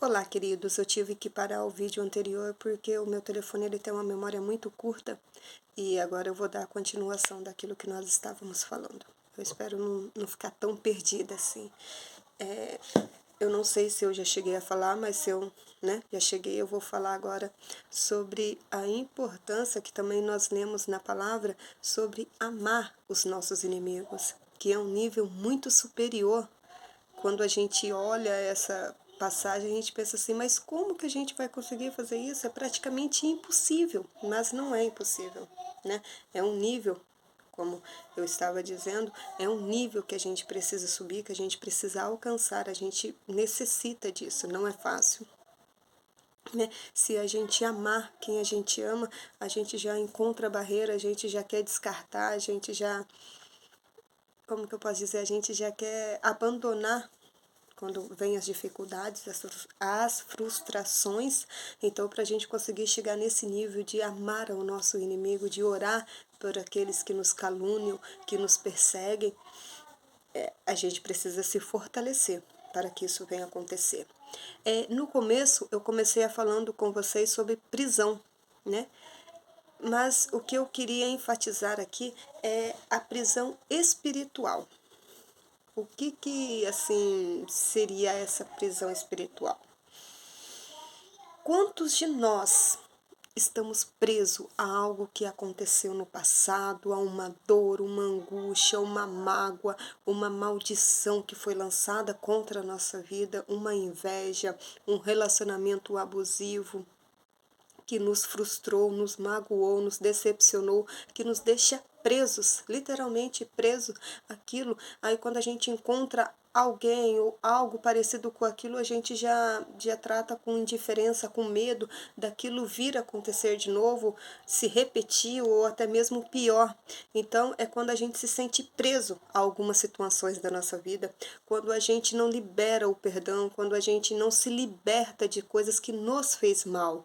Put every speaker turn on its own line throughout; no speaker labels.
Olá, queridos. Eu tive que parar o vídeo anterior porque o meu telefone ele tem uma memória muito curta e agora eu vou dar a continuação daquilo que nós estávamos falando. Eu espero não ficar tão perdida assim. Eu não sei se eu já cheguei a falar, mas se eu já cheguei, eu vou falar agora sobre a importância que também nós lemos na palavra sobre amar os nossos inimigos, que é um nível muito superior. Quando a gente olha essa passagem, a gente pensa assim, mas como que a gente vai conseguir fazer isso? É praticamente impossível, mas não é impossível, né? É um nível, como eu estava dizendo, é um nível que a gente precisa subir, que a gente precisa alcançar, a gente necessita disso, não é fácil. Né? Se a gente amar quem a gente ama, a gente já encontra a barreira, a gente já quer descartar, a gente já, como que eu posso dizer, a gente já quer abandonar quando vem as dificuldades, as frustrações. Então, para a gente conseguir chegar nesse nível de amar ao nosso inimigo, de orar por aqueles que nos caluniam, que nos perseguem, a gente precisa se fortalecer para que isso venha acontecer. No começo, eu comecei falando com vocês sobre prisão, né? Mas o que eu queria enfatizar aqui é a prisão espiritual. O que assim seria essa prisão espiritual? Quantos de nós estamos presos a algo que aconteceu no passado, a uma dor, uma angústia, uma mágoa, uma maldição que foi lançada contra a nossa vida, uma inveja, um relacionamento abusivo que nos frustrou, nos magoou, nos decepcionou, que nos deixa presos, literalmente presos àquilo. Aí quando a gente encontra alguém ou algo parecido com aquilo, a gente já trata com indiferença, com medo daquilo vir a acontecer de novo, se repetir ou até mesmo pior. Então é quando a gente se sente preso a algumas situações da nossa vida, quando a gente não libera o perdão, quando a gente não se liberta de coisas que nos fez mal.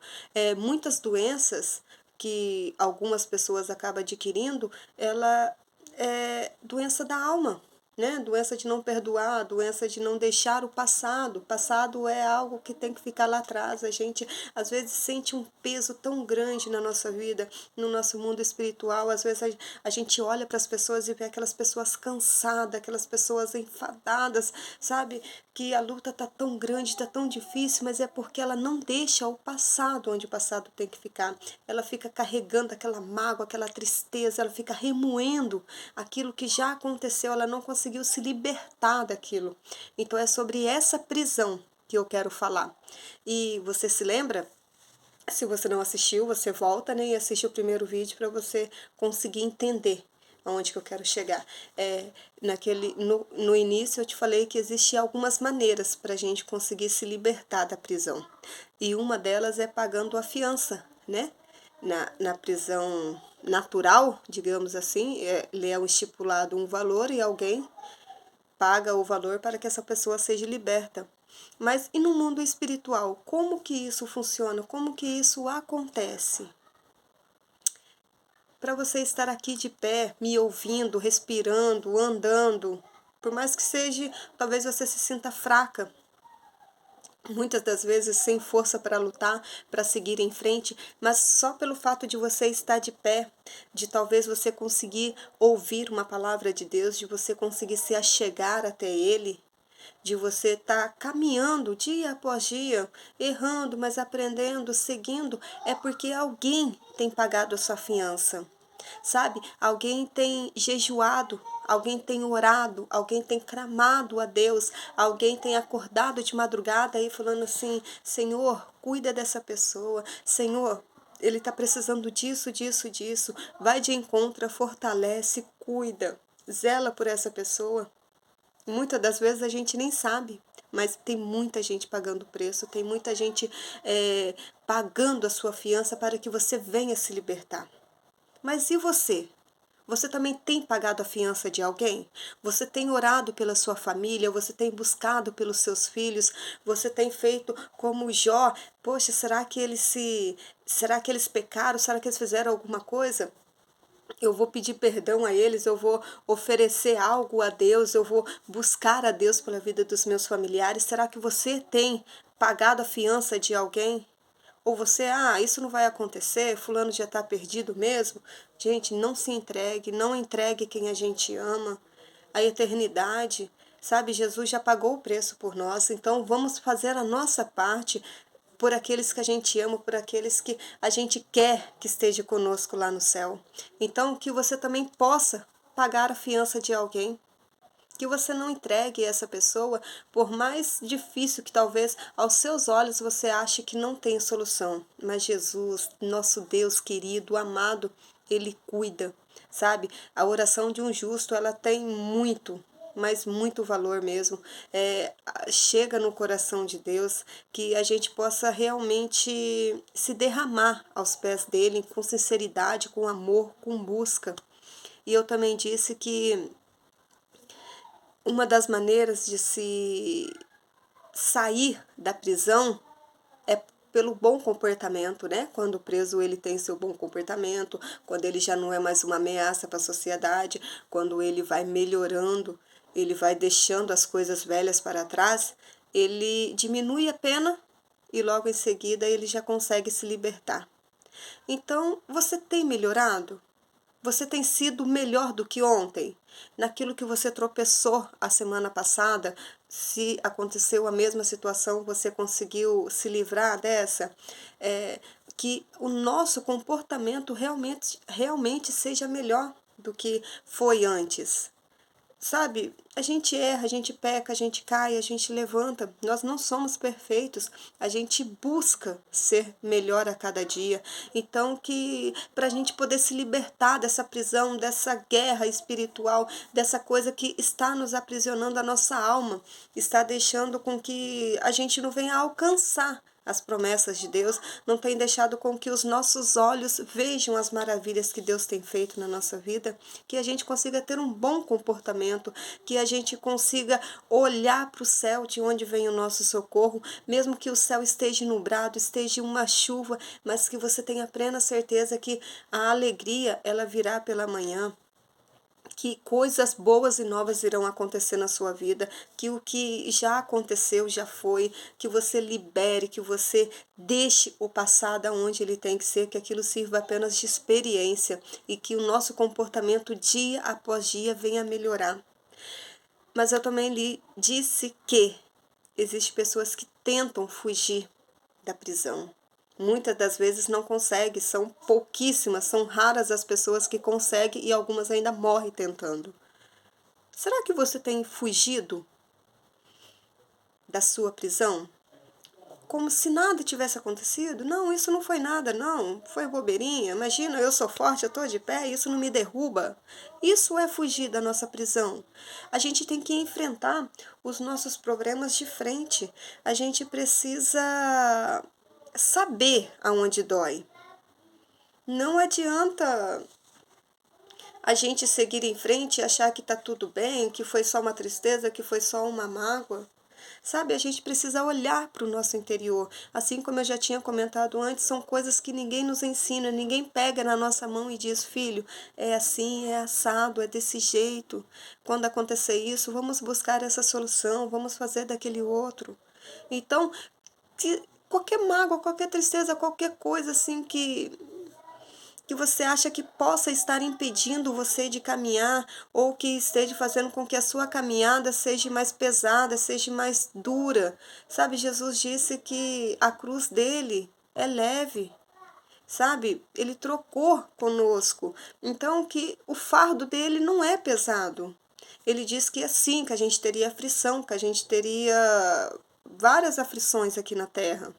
Muitas doenças que algumas pessoas acabam adquirindo, ela é doença da alma, né? Doença de não perdoar, doença de não deixar o passado. O passado é algo que tem que ficar lá atrás. A gente às vezes sente um peso tão grande na nossa vida, no nosso mundo espiritual. Às vezes a gente olha para as pessoas e vê aquelas pessoas cansadas, aquelas pessoas enfadadas, sabe? Que a luta tá tão grande, tá tão difícil, mas é porque ela não deixa o passado onde o passado tem que ficar. Ela fica carregando aquela mágoa, aquela tristeza, ela fica remoendo aquilo que já aconteceu, ela não conseguiu se libertar daquilo. Então é sobre essa prisão que eu quero falar. E você se lembra? Se você não assistiu, você volta, né, e assiste o primeiro vídeo para você conseguir entender aonde que eu quero chegar. No início eu te falei que existem algumas maneiras para a gente conseguir se libertar da prisão. E uma delas é pagando a fiança, né? Na prisão natural, digamos assim, ele é estipulado um valor e alguém paga o valor para que essa pessoa seja liberta. Mas e no mundo espiritual, como que isso funciona? Como que isso acontece? Para você estar aqui de pé, me ouvindo, respirando, andando, por mais que seja, talvez você se sinta fraca, muitas das vezes sem força para lutar, para seguir em frente, mas só pelo fato de você estar de pé, de talvez você conseguir ouvir uma palavra de Deus, de você conseguir se achegar até Ele, de você estar caminhando dia após dia, errando, mas aprendendo, seguindo, é porque alguém tem pagado a sua fiança. Sabe? Alguém tem jejuado, alguém tem orado, alguém tem clamado a Deus, alguém tem acordado de madrugada aí falando assim: Senhor, cuida dessa pessoa, Senhor, ele está precisando disso, disso, disso. Vai de encontro, fortalece, cuida, zela por essa pessoa. Muitas das vezes a gente nem sabe, mas tem muita gente pagando preço, tem muita gente pagando a sua fiança para que você venha se libertar. Mas e você? Você também tem pagado a fiança de alguém? Você tem orado pela sua família? Você tem buscado pelos seus filhos? Você tem feito como Jó? Poxa, será que eles pecaram? Será que eles fizeram alguma coisa? Eu vou pedir perdão a eles, eu vou oferecer algo a Deus, eu vou buscar a Deus pela vida dos meus familiares. Será que você tem pagado a fiança de alguém? Ou você, isso não vai acontecer, fulano já está perdido mesmo? Gente, não se entregue, não entregue quem a gente ama. A eternidade, sabe? Jesus já pagou o preço por nós, então vamos fazer a nossa parte por aqueles que a gente ama, por aqueles que a gente quer que esteja conosco lá no céu. Então, que você também possa pagar a fiança de alguém, que você não entregue essa pessoa, por mais difícil que talvez aos seus olhos você ache que não tem solução. Mas Jesus, nosso Deus querido, amado, Ele cuida, sabe? A oração de um justo, ela tem muito, mas muito valor mesmo. Chega no coração de Deus, que a gente possa realmente se derramar aos pés dele com sinceridade, com amor, com busca. E eu também disse que uma das maneiras de se sair da prisão é pelo bom comportamento, né? Quando o preso ele tem seu bom comportamento, quando ele já não é mais uma ameaça para a sociedade, quando ele vai melhorando, ele vai deixando as coisas velhas para trás, ele diminui a pena e logo em seguida ele já consegue se libertar. Então, você tem melhorado? Você tem sido melhor do que ontem? Naquilo que você tropeçou a semana passada, se aconteceu a mesma situação, você conseguiu se livrar dessa? Que o nosso comportamento realmente seja melhor do que foi antes. Sabe, a gente erra, a gente peca, a gente cai, a gente levanta. Nós não somos perfeitos. A gente busca ser melhor a cada dia. Então, que para a gente poder se libertar dessa prisão, dessa guerra espiritual, dessa coisa que está nos aprisionando a nossa alma, está deixando com que a gente não venha alcançar as promessas de Deus, não tem deixado com que os nossos olhos vejam as maravilhas que Deus tem feito na nossa vida, que a gente consiga ter um bom comportamento, que a gente consiga olhar para o céu de onde vem o nosso socorro, mesmo que o céu esteja nublado, esteja uma chuva, mas que você tenha plena certeza que a alegria ela virá pela manhã, que coisas boas e novas irão acontecer na sua vida, que o que já aconteceu já foi, que você libere, que você deixe o passado aonde ele tem que ser, que aquilo sirva apenas de experiência e que o nosso comportamento dia após dia venha a melhorar. Mas eu também lhe disse que existem pessoas que tentam fugir da prisão. Muitas das vezes não conseguem, são pouquíssimas, são raras as pessoas que conseguem e algumas ainda morrem tentando. Será que você tem fugido da sua prisão? Como se nada tivesse acontecido? Não, isso não foi nada, não. Foi bobeirinha. Imagina, eu sou forte, eu estou de pé, isso não me derruba. Isso é fugir da nossa prisão. A gente tem que enfrentar os nossos problemas de frente. A gente precisa saber aonde dói. Não adianta a gente seguir em frente e achar que está tudo bem, que foi só uma tristeza, que foi só uma mágoa. Sabe, a gente precisa olhar para o nosso interior. Assim como eu já tinha comentado antes, são coisas que ninguém nos ensina, ninguém pega na nossa mão e diz, filho, é assim, é assado, é desse jeito. Quando acontecer isso, vamos buscar essa solução, vamos fazer daquele outro. Então, qualquer mágoa, qualquer tristeza, qualquer coisa assim que você acha que possa estar impedindo você de caminhar ou que esteja fazendo com que a sua caminhada seja mais pesada, seja mais dura. Sabe, Jesus disse que a cruz dele é leve, sabe? Ele trocou conosco. Então, que o fardo dele não é pesado. Ele disse que assim, que a gente teria aflição, que a gente teria várias aflições aqui na terra,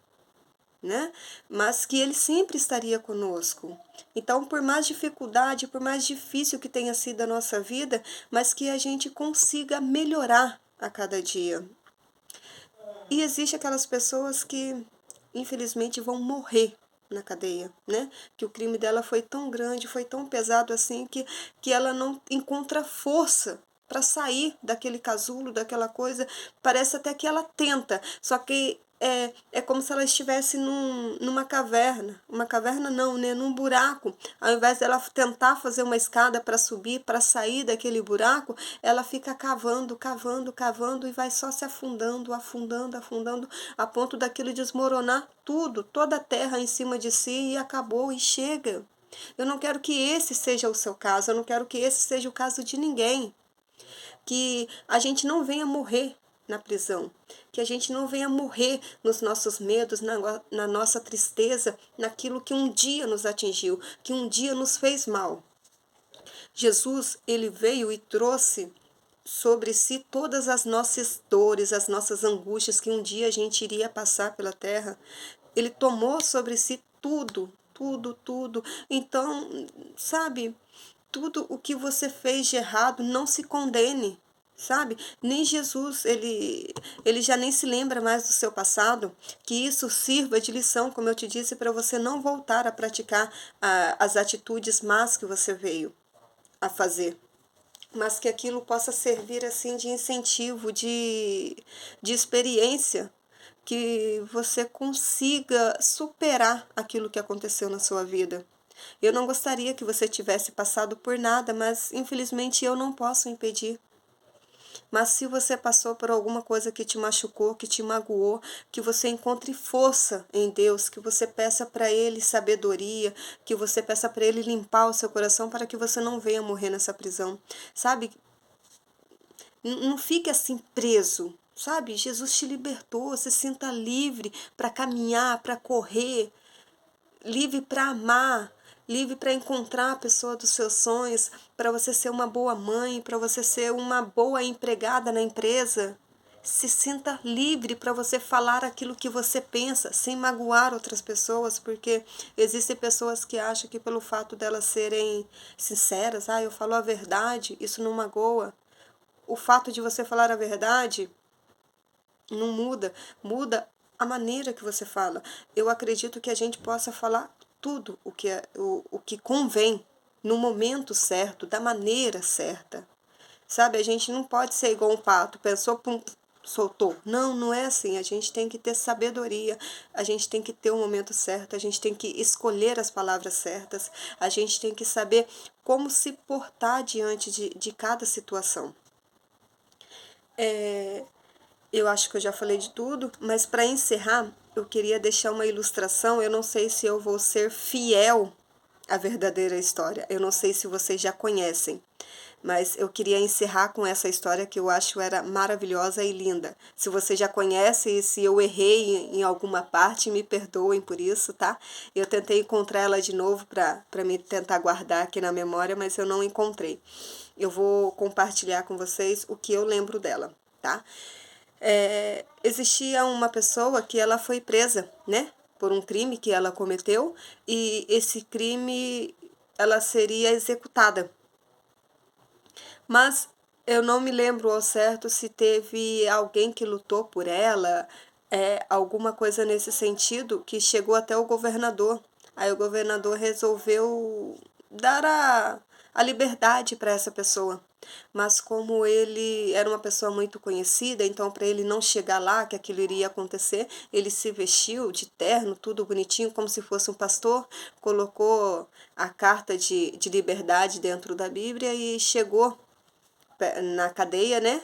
né? Mas que ele sempre estaria conosco. Então, por mais dificuldade, por mais difícil que tenha sido a nossa vida, mas que a gente consiga melhorar a cada dia. E existe aquelas pessoas que, infelizmente, vão morrer na cadeia, né? Que o crime dela foi tão grande, foi tão pesado assim, que ela não encontra força para sair daquele casulo, daquela coisa. Parece até que ela tenta, só que É como se ela estivesse numa caverna. Uma caverna não, né? Num buraco. Ao invés dela tentar fazer uma escada para subir, para sair daquele buraco, ela fica cavando, cavando, cavando e vai só se afundando, afundando, afundando, a ponto daquilo desmoronar tudo, toda a terra em cima de si e acabou e chega. Eu não quero que esse seja o seu caso, eu não quero que esse seja o caso de ninguém. Que a gente não venha morrer na prisão, que a gente não venha morrer nos nossos medos, na nossa tristeza, naquilo que um dia nos atingiu, que um dia nos fez mal. Jesus, ele veio e trouxe sobre si todas as nossas dores, as nossas angústias que um dia a gente iria passar pela terra. Ele tomou sobre si tudo, tudo, tudo. Então, sabe, tudo o que você fez de errado, não se condene, sabe? Nem Jesus, ele já nem se lembra mais do seu passado, que isso sirva de lição, como eu te disse, para você não voltar a praticar as atitudes más que você veio a fazer, mas que aquilo possa servir assim de incentivo, de experiência, que você consiga superar aquilo que aconteceu na sua vida. Eu não gostaria que você tivesse passado por nada, mas infelizmente eu não posso impedir. Mas se você passou por alguma coisa que te machucou, que te magoou, que você encontre força em Deus, que você peça para Ele sabedoria, que você peça para Ele limpar o seu coração para que você não venha morrer nessa prisão. Sabe? Não fique assim preso. Sabe? Jesus te libertou, se sinta livre para caminhar, para correr, livre para amar, livre para encontrar a pessoa dos seus sonhos, para você ser uma boa mãe, para você ser uma boa empregada na empresa. Se sinta livre para você falar aquilo que você pensa, sem magoar outras pessoas, porque existem pessoas que acham que pelo fato delas serem sinceras, eu falo a verdade, isso não magoa. O fato de você falar a verdade não muda, muda a maneira que você fala. Eu acredito que a gente possa falar tudo o que convém no momento certo, da maneira certa. Sabe, a gente não pode ser igual um pato, pensou, pum, soltou. Não, não é assim. A gente tem que ter sabedoria, a gente tem que ter o momento certo, a gente tem que escolher as palavras certas, a gente tem que saber como se portar diante de cada situação. Eu acho que eu já falei de tudo, mas para encerrar, eu queria deixar uma ilustração. Eu não sei se eu vou ser fiel à verdadeira história. Eu não sei se vocês já conhecem, mas eu queria encerrar com essa história que eu acho era maravilhosa e linda. Se você já conhece e se eu errei em alguma parte, me perdoem por isso, tá? Eu tentei encontrar ela de novo para me tentar guardar aqui na memória, mas eu não encontrei. Eu vou compartilhar com vocês o que eu lembro dela, tá? Existia uma pessoa que ela foi presa, né, por um crime que ela cometeu, e esse crime ela seria executada. Mas eu não me lembro ao certo se teve alguém que lutou por ela, alguma coisa nesse sentido, que chegou até o governador. Aí o governador resolveu dar a liberdade para essa pessoa. Mas como ele era uma pessoa muito conhecida, então para ele não chegar lá que aquilo iria acontecer, ele se vestiu de terno, tudo bonitinho, como se fosse um pastor, colocou a carta de liberdade dentro da Bíblia e chegou na cadeia, né?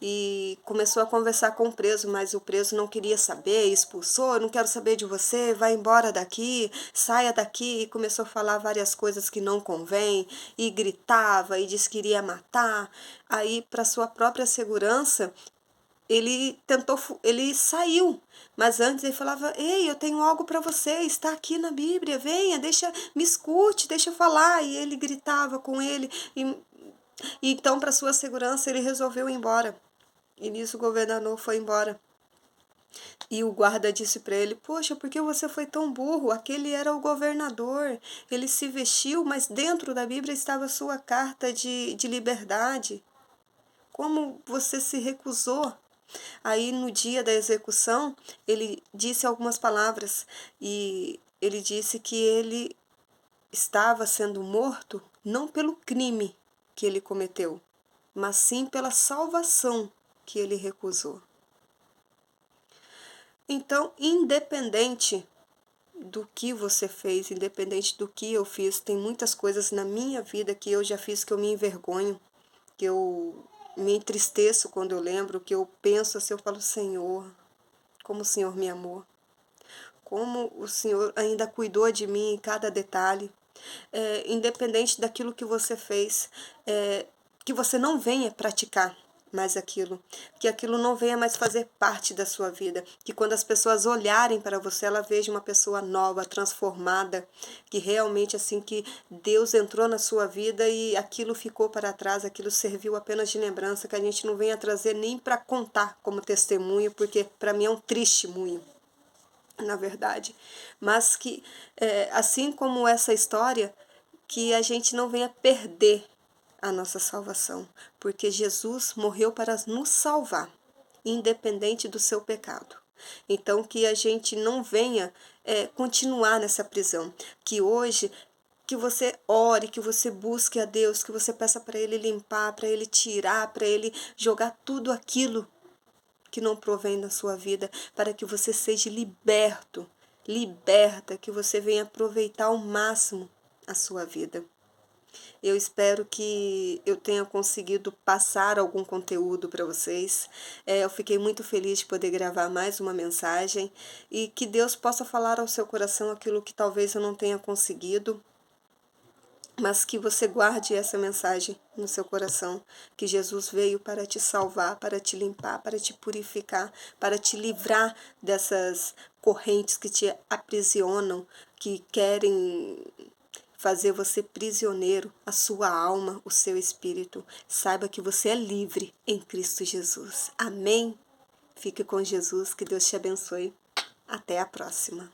E começou a conversar com o preso, mas o preso não queria saber, expulsou, eu não quero saber de você, vai embora daqui, saia daqui, e começou a falar várias coisas que não convém, e gritava, e disse que iria matar. Aí, para sua própria segurança, ele saiu, mas antes ele falava: ei, eu tenho algo para você, está aqui na Bíblia, venha, me escute, deixa eu falar. E ele gritava com ele, e então, para sua segurança, ele resolveu ir embora. E nisso o governador foi embora. E o guarda disse para ele: poxa, por que você foi tão burro? Aquele era o governador. Ele se vestiu, mas dentro da Bíblia estava a sua carta de liberdade. Como você se recusou? Aí, no dia da execução, ele disse algumas palavras. E ele disse que ele estava sendo morto não pelo crime que ele cometeu, mas sim pela salvação que ele recusou. Então, independente do que você fez, independente do que eu fiz, tem muitas coisas na minha vida que eu já fiz que eu me envergonho, que eu me entristeço quando eu lembro, que eu penso assim, eu falo, Senhor, como o Senhor me amou, como o Senhor ainda cuidou de mim em cada detalhe, independente daquilo que você fez, que você não venha praticar mais aquilo, que aquilo não venha mais fazer parte da sua vida, que quando as pessoas olharem para você, ela veja uma pessoa nova, transformada, que realmente assim que Deus entrou na sua vida e aquilo ficou para trás, aquilo serviu apenas de lembrança, que a gente não venha trazer nem para contar como testemunho, porque para mim é um testemunho, na verdade, mas que assim como essa história, que a gente não venha perder a nossa salvação, porque Jesus morreu para nos salvar, independente do seu pecado. Então, que a gente não venha continuar nessa prisão, que hoje que você ore, que você busque a Deus, que você peça para Ele limpar, para Ele tirar, para Ele jogar tudo aquilo que não provém da sua vida, para que você seja liberto, liberta, que você venha aproveitar ao máximo a sua vida. Eu espero que eu tenha conseguido passar algum conteúdo para vocês. Eu fiquei muito feliz de poder gravar mais uma mensagem e que Deus possa falar ao seu coração aquilo que talvez eu não tenha conseguido, mas que você guarde essa mensagem no seu coração, que Jesus veio para te salvar, para te limpar, para te purificar, para te livrar dessas correntes que te aprisionam, que querem fazer você prisioneiro, a sua alma, o seu espírito. Saiba que você é livre em Cristo Jesus. Amém? Fique com Jesus, que Deus te abençoe. Até a próxima.